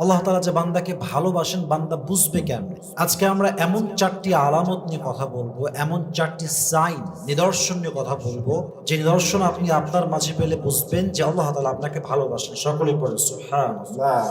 আল্লাহ তাআলা যে বান্দাকে ভালোবাসেন বান্দা বুঝবে কেমনে? আজকে আমরা এমন 4টি আলামত নিয়ে কথা বলবো, এমন 4টি সাইন নিদর্শন নিয়ে কথা বলবো, যে নিদর্শন আপনি আপনার মাঝে পেলে বুঝবেন যে আল্লাহ তাআলা আপনাকে ভালোবাসেন। সকলেই পড়েন সুবহানাল্লাহ।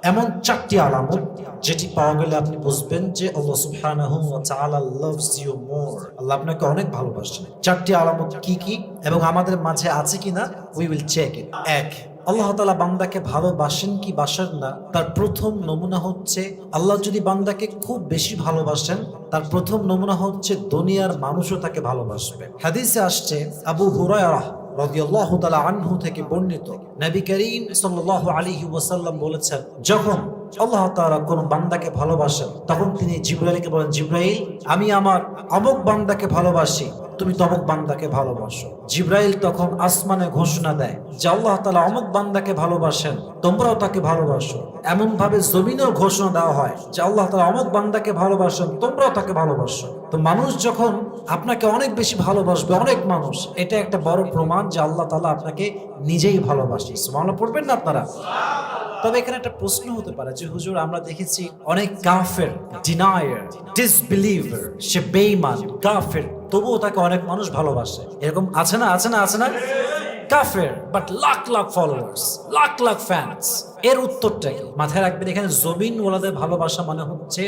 এমন 4টি আলামত যেটি পাওয়া গেলে আপনি বুঝবেন যে আল্লাহ সুবহানাহু ওয়া তাআলা লাভস ইউ মোর, আল্লাহ আপনাকে অনেক ভালোবাসেন। 4টি আলামত কি কি এবং আমাদের মাঝে আছে কিনা উই উইল চেক ইট। এক, আল্লাহ তাআলা বান্দাকে ভালোবাসেন কি বাসেন না, তার প্রথম নমুনা হচ্ছে আল্লাহ যদি বান্দাকে খুব বেশি ভালোবাসেন, তার প্রথম নমুনা হচ্ছে দুনিয়ার মানুষও তাকে ভালোবাসবে। হাদিসে আসছে, আবু হুরায়রা রাদিয়াল্লাহু তাআলা আনহু থেকে বর্ণিত, নবী করিম সাল্লাল্লাহু আলাইহি ওয়াসাল্লাম বলেছেন, যখন আল্লাহ তাআলা কোন বান্দাকে ভালোবাসেন তখন তিনি জিবরাইলকে বলেন, জিবরাইল আমি আমার অমুক বান্দাকে ভালোবাসি, তুমি তমুক বান্দাকে ভালোবাসো। জিবরাইল তখন আসমানে ঘোষণা দেয় যে আল্লাহ তাআলা অমুক বান্দাকে ভালোবাসেন, তোমরাও তাকে ভালোবাসো। এমন ভাবে জমিনেও ঘোষণা দেওয়া হয় যে আল্লাহ তাআলা অমুক বান্দাকে ভালোবাসেন, তোমরাও তাকে ভালোবাসো। তো মানুষ যখন আপনাকে অনেক বেশি ভালোবাসবে, অনেক মানুষ, এটা একটা বড় প্রমাণ যে আল্লাহ তাআলা আপনাকে নিজেই ভালোবাসে। সুবহানাল্লাহ পড়বেন না আপনারা? তবে এখানে একটা প্রশ্ন হতে পারে যে হুজুর আমরা দেখেছি অনেক কাফের, ডিনায়ার, ডিসবিলিভার, সে বেঈমান, কাফের, তবুও তাকে অনেক মানুষ ভালোবাসে, এরকম আছে না? আছে না? আছে না? কাফের but lakh lakh followers, lakh lakh fans. এর উত্তরটা কি? মাথায় রাখবেন, এখানে জমিন ওয়ালাদের ভালোবাসা মানে হচ্ছে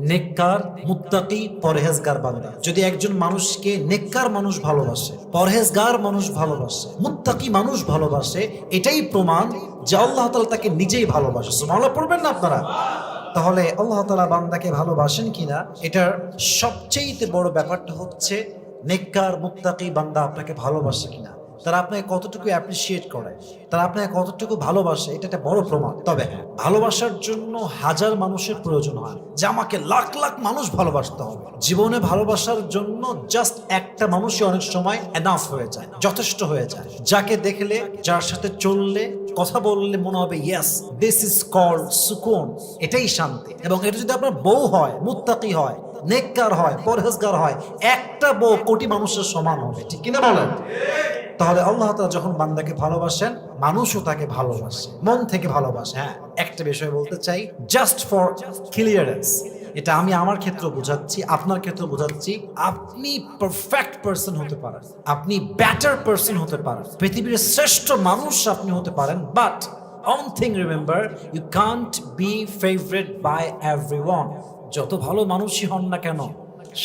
নেককার, মুত্তাকি, পরহেজগার বান্দা। যদি একজন মানুষকে নেককার মানুষ ভালোবাসে, পরহেজগার মানুষ ভালোবাসে, মুত্তাকি মানুষ ভালোবাসে, এটাই প্রমাণ যে আল্লাহ তাআলা তাকে নিজেই ভালোবাসে। সুবহানাল্লাহ পড়বেন না আপনারা? তাহলে আল্লাহ তাআলা বান্দাকে ভালোবাসেন কিনা এটার সবচেয়ে বড় ব্যাপারটা হচ্ছে নেককার মুত্তাকি বান্দা আপনাকে ভালোবাসে কিনা, তারা আপনাকে কতটুকু অ্যাপ্রিসিয়েট করে, তারা আপনাকে কতটুকু ভালোবাসে, এটা একটা বড় প্রমাণ। তবে হ্যাঁ, ভালোবাসার জন্য হাজার মানুষের প্রয়োজন হয়, যে আমাকে লাখ লাখ মানুষ ভালোবাসতে হবে। জীবনে ভালোবাসার জন্য জাস্ট একটা মানুষই অনেক সময় এনাফ হয়ে যায়, যথেষ্ট হয়ে যায়, যাকে দেখলে, যার সাথে চললে, কথা বললে মনে হবে ইয়েস দিস ইজ কল্ড সুকুন, এটাই শান্তি। এবং এটা যদি আপনার বউ হয়, মুত্তাকি হয়, নেককার হয়, পরহেজগার হয়, একটা বউ কোটি মানুষের সমান হবে, ঠিক কিনা বলেন? তাহলে আল্লাহ তাআলা যখন বান্দাকে ভালোবাসেন, মানুষও তাকে ভালোবাসে, মন থেকে ভালোবাসে। হ্যাঁ, একটা বিষয় বলতে চাই, জাস্ট ফর ক্লিয়ারেন্স, এটা আমি আমার ক্ষেত্রে বোঝাচ্ছি, আপনার ক্ষেত্রে বোঝাচ্ছি, আপনি পারফেক্ট পারসন হতে পারেন, আপনি বেটার পারসন হতে পারেন, পৃথিবীর শ্রেষ্ঠ মানুষ আপনি হতে পারেন, but one thing remember, you can't be favored by everyone. যত ভালো মানুষই হন না কেন,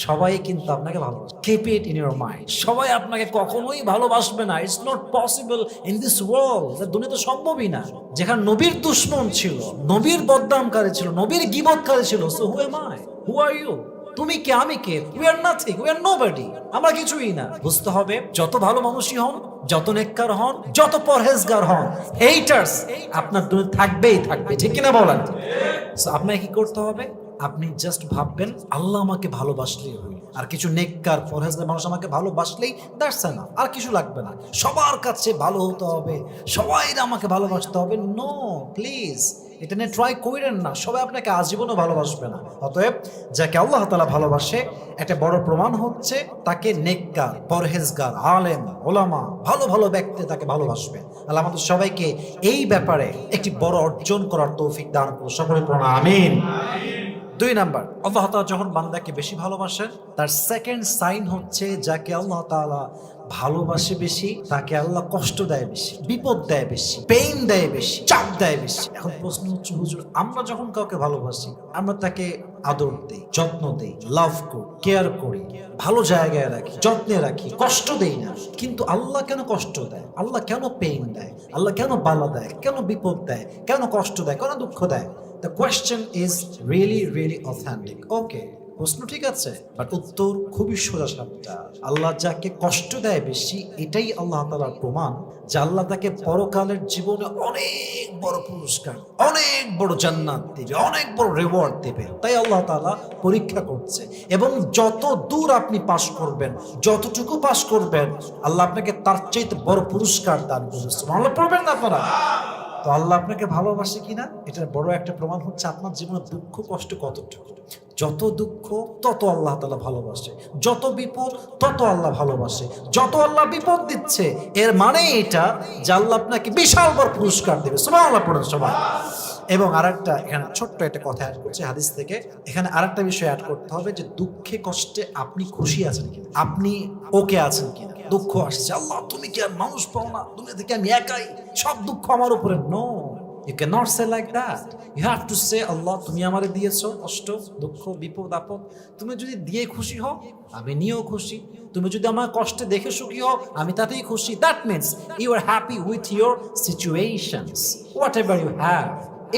সবাই কিন্তু আপনাকে ভালোবাসে। Keep it in your mind, সবাই আপনাকে কখনোই ভালোবাসবে না। It's not possible in this world, দুনিয়াতে সম্ভবই না। যেখানে নবীর দুশমন ছিল, নবীর বদনামকারী ছিল, নবীর গীবতকারী ছিল, so who am I, who are you? তুমি কে, আমি কে? We are nothing, we are nobody, আমরা কিছুই না। বুঝতে হবে, যত ভালো মানুষই হন, যত নেককার হন, যত পরহেজগার হন, হেটার্স আপনার দুনিয়া থাকবেই থাকবে, ঠিক কিনা বলেন? সো আপনাকে কি করতে হবে? আপনি জাস্ট ভাববেন আল্লাহ আমাকে ভালোবাসলেই হই, আর কিছু নেককার পরহেজগার মানুষ আমাকে ভালোবাসলেই দ্যাটস এনাফ, আর কিছু লাগবে না। সবার কাছে ভালো হতে হবে, সবাই আমাকে ভালোবাসতে হবে, নো প্লিজ, এটা নিয়ে ট্রাই করেন না। সবাই আপনাকে আজীবনও ভালোবাসবে না। অতএব যাকে আল্লাহ তাআলা ভালোবাসে, একটা বড় প্রমাণ হচ্ছে তাকে নেককার, পরহেজগার, আলেম, ওলামা, ভালো ভালো ব্যক্তি তাকে ভালোবাসবে। আল্লাহ আমাদের সবাইকে এই ব্যাপারে একটি বড় অর্জন করার তৌফিক দান করুন। সকলে পড়ুন আমিন। 2 নাম্বার, আল্লাহ তাআলা যখন বান্দাকে বেশি ভালোবাসেন, তার সেকেন্ড সাইন হচ্ছে যাকে আল্লাহ তাআলা ভালোবাসে বেশি, তাকে আল্লাহ কষ্ট দেয় বেশি, বিপদ দেয় বেশি, পেইন দেয় বেশি, চাপ দেয় বেশি। এখন প্রশ্ন হচ্ছে, হুজুর আমরা যখন কাউকে ভালোবাসি, আমরা তাকে আদর দেই, যত্ন দেই, লাভ করি, কেয়ার করি, ভালো জায়গায় রাখি, যত্নে রাখি, কষ্ট দেই না, কিন্তু আল্লাহ কেন কষ্ট দেয়? আল্লাহ কেন পেইন দেয়? আল্লাহ কেন বালা দেয়? কেন বিপদ দেয়? কেন কষ্ট দেয়? কেন দুঃখ দেয়? The question is really authentic. Okay, প্রশ্ন ঠিক আছে, বাট উত্তর খুবই সোজা সাপটা। আল্লাহ যাকে কষ্ট দেয় বেশি, এটাই আল্লাহ তাআলার প্রমাণ যে আল্লাহ তাকে পরকালের জীবনে অনেক বড় পুরস্কার, অনেক বড় জান্নাত দেবে, অনেক বড় রিওয়ার্ড দেবে। তাই আল্লাহ তাআলা পরীক্ষা করছে, এবং যত দূর আপনি পাস করবেন, যতটুকু পাস করবেন, আল্লাহ আপনাকে তার চাইতে বড় পুরস্কার দান করবে। সুবহানাল্লাহ পড়বেন না আপনারা? তো আল্লাহ আপনাকে ভালোবাসে কিনা এটার বড় একটা প্রমাণ হচ্ছে আপনার জীবনে দুঃখ কষ্ট কতটুকু। যত দুঃখ তত আল্লাহ তাআলা ভালোবাসে, যত বিপদ তত আল্লাহ ভালোবাসে। যত আল্লাহ বিপদ দিচ্ছে এর মানে এটা যে আল্লাহ আপনাকে বিশাল বড় পুরস্কার দেবে। সুবহানাল্লাহ পড়েন সবাই। এবং আরেকটা এখানে ছোট্ট একটা কথা অ্যাড করছি হাদিস থেকে। এখানে আরেকটা বিষয় অ্যাড করতে হবে যে দুঃখে কষ্টে আপনি খুশি আছেন কিনা, আপনি ওকে আছেন কিনা। দুঃখ আসছে, আল্লাহ তুমি কি আর মানুষ পাও না, দুনিয়া থেকে আমি একাই, সব দুঃখ আমার উপরে। No, you can not say like that. You have to say Allah তুমি আমারে দিয়েছো কষ্ট দুঃখ বিপদ আপদ, তুমি যদি দিয়ে খুশি হও আমি নিয়েও খুশি। তুমি যদি আমার কষ্টে দেখে সুখী হও আমি তাতেই খুশি। That means you are happy with your situations, whatever you have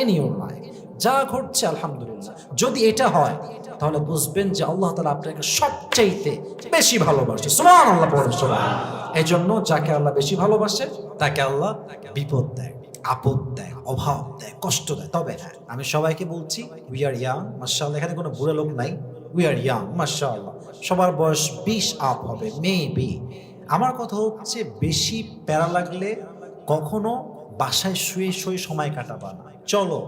in your life. যা ঘটছে আলহামদুলিল্লাহ। যদি এটা হয় তাহলে বুঝবেন যে আল্লাহ তাআলা আপনাকে সবচাইতে বেশি ভালোবাসে। সুবহানাল্লাহ পড়েন সবাই। এই জন্য যাকে আল্লাহ বেশি ভালোবাসে তাকে আল্লাহ বিপদ দেয়, আপদ দেয়, অভাব দেয়, কষ্ট দেয়। তবে হ্যাঁ, আমি সবাইকে বলছি উই আর ইয়াং মাশাআল্লাহ, এখানে কোনো বুড়ো লোক নাই। উই আর ইয়াং মাশাআল্লাহ, সবার বয়স 20 আপ হবে মেবি। আমার কথা হচ্ছে বেশি প্যারা লাগলে কখনো বাসায় শুয়ে শুয়ে সময় কাটাবা না। চলো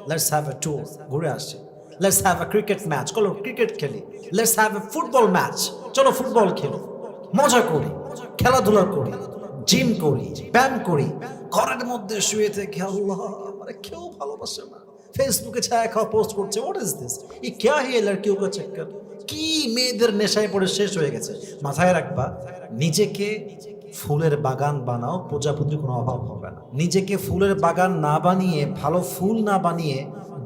লেটস হ্যাভ এ ট্যুর, ঘুরে আসি। Let's have a cricket match, চলো ক্রিকেট খেলি। Let's have a football match, চলো ফুটবল খেলি, মজা করি, খেলাধুলা করি, জিম করি, ব্যায়াম করি। ঘরের মধ্যে শুয়ে থেকে আল্লাহ আমারে কেউ ভালোবাসে না, ফেসবুকে ছায়া খাওয়া পোস্ট করছে, হোয়াট ইজ দিস, ই ক্যা হে লড়কিও কা চক্কর। কি মেয়েদের নেশায় পড়ে শেষ হয়ে গেছে। মাথায় রাখবা, নিজেকে ফুলের বাগান বানাও, প্রজাপতির কোনো অভাব হবে না। নিজেকে ফুলের বাগান না বানিয়ে, ভালো ফুল না বানিয়ে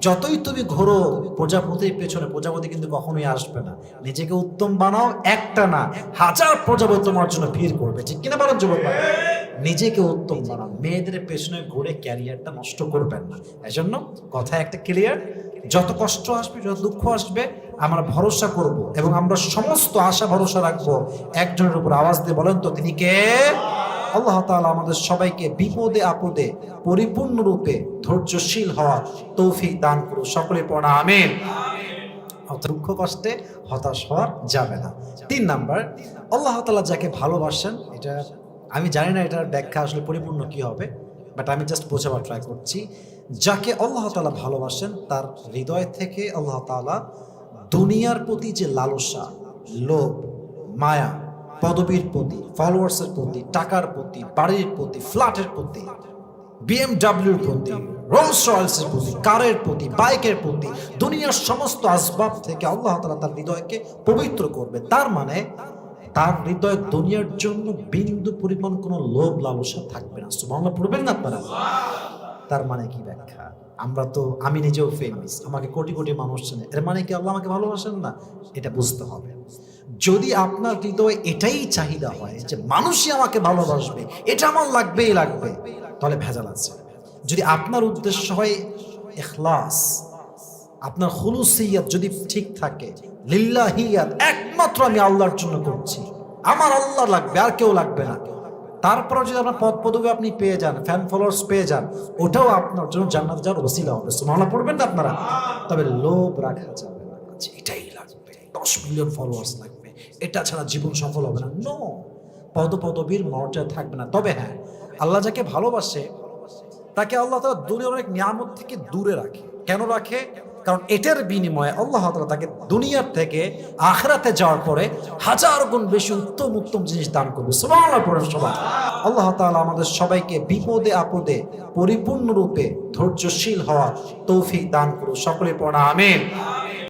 যতই তুমি ঘোরো প্রজাপতির পেছনে, প্রজাপতি কিন্তু কখনোই আসবে না। নিজেকে উত্তম বানাও, একটা না 1000 প্রজাপতি তোমার জন্য ভিড় করবে। ঠিক কিনা বলেন যুবক ভাই? নিজেকে উত্তম বানাও, মেয়েদের পেছনে ঘুরে ক্যারিয়ারটা নষ্ট করবেন না। এজন্য কথা একটা ক্লিয়ার, যত কষ্ট আসবে, যত দুঃখ আসবে, আমরা ভরসা করব এবং আমরা সমস্ত আশা ভরসা রাখবো একজনের উপর। আওয়াজ দিয়ে বলেন তো তিনি কে? আল্লাহ তাআলা আমাদের সবাইকে বিপদে আপদে পরিপূর্ণরূপে ধৈর্যশীল হওয়ার তৌফিক দান করুন। সকলে পড়া আমিন। দুঃখ কষ্টে হতাশ হওয়া যাবে না। 3 নাম্বার, আল্লাহ তাআলা যাকে ভালোবাসেন, এটা আমি জানি না এটার ব্যাখ্যা আসলে পরিপূর্ণ কি হবে, বাট আমি জাস্ট বোঝাবার ট্রাই করছি। যাকে আল্লাহ তাআলা ভালোবাসেন তার হৃদয় থেকে আল্লাহ তাআলা দুনিয়ার প্রতি যে লালসা, লোভ, মায়া, পদবীর প্রতি, ফলোয়ার্সের প্রতি, টাকার প্রতি, বাড়ির প্রতি, ফ্ল্যাটের প্রতি, বিএমডব্লিউর প্রতি, রোলস রয়েলসের প্রতি, কারের প্রতি, বাইকের প্রতি, দুনিয়ার সমস্ত আসবাব থেকে আল্লাহ তাআলা তার হৃদয়কে পবিত্র করবে। তার মানে তার হৃদয় দুনিয়ার জন্য বিন্দু পরিমাণ কোনো লোভ লালসা থাকবে না। সুবহানাল্লাহ পড়বেন না আপনারা? তার মানে কি ব্যাখ্যা? আমি নিজেও ফেমাস, আমাকে কোটি কোটি মানুষ চেনে, এর মানে কি আল্লাহ আমাকে ভালোবাসেন না? এটা বুঝতে হবে। যদি আপনার হৃদয়ে এটাই চাহিদা হয় যে মানুষই আমাকে ভালোবাসবে, এটা আমার লাগবেই লাগবে, তাহলে ভেজাল আছে। যদি আপনার উদ্দেশ্য হয় ইখলাস, আপনার খুলুসিয়াত যদি ঠিক থাকে, লিল্লাহিয়াত, একমাত্র আমি আল্লাহর জন্য করছি, আমার আল্লাহ লাগবে আর কেউ লাগবে না, তারপর যদি আপনার পদ পদবি আপনি পেয়ে যান, ফ্যান ফলোয়ার্স পেয়ে যান, ওটাও আপনার জন্য জান্নাত যাওয়ার ওসিলা হবে। সুবহানাল্লাহ পড়বেন না আপনারা? তবে লোভ রাখা যাবে না, এটাই লাগবে, 10 মিলিয়ন ফলোয়ার্স লাগবে, এটা ছাড়া জীবন সফল হবে না। নো, পদবীর মর্যাদা থাকবে না। তবে হ্যাঁ, আল্লাহ যাকে ভালোবাসে তাকে আল্লাহ তাআলা দুনিয়ার অনেক নিয়ামত থেকে দূরে রাখে। কেন রাখে? কারণ এটার বিনিময়ে আল্লাহ তাআলা তাকে দুনিয়ার থেকে আখিরাতে যাওয়ার পরে 1000 গুণ বেশি উত্তম উত্তম জিনিস দান করবে। সুবহানাল্লাহ পড়েন সবাই। আল্লাহ তাআলা আমাদের সবাইকে বিপদে আপদে পরিপূর্ণরূপে ধৈর্যশীল হওয়ার তৌফিক দান করুন। সকলে পড়া আমিন।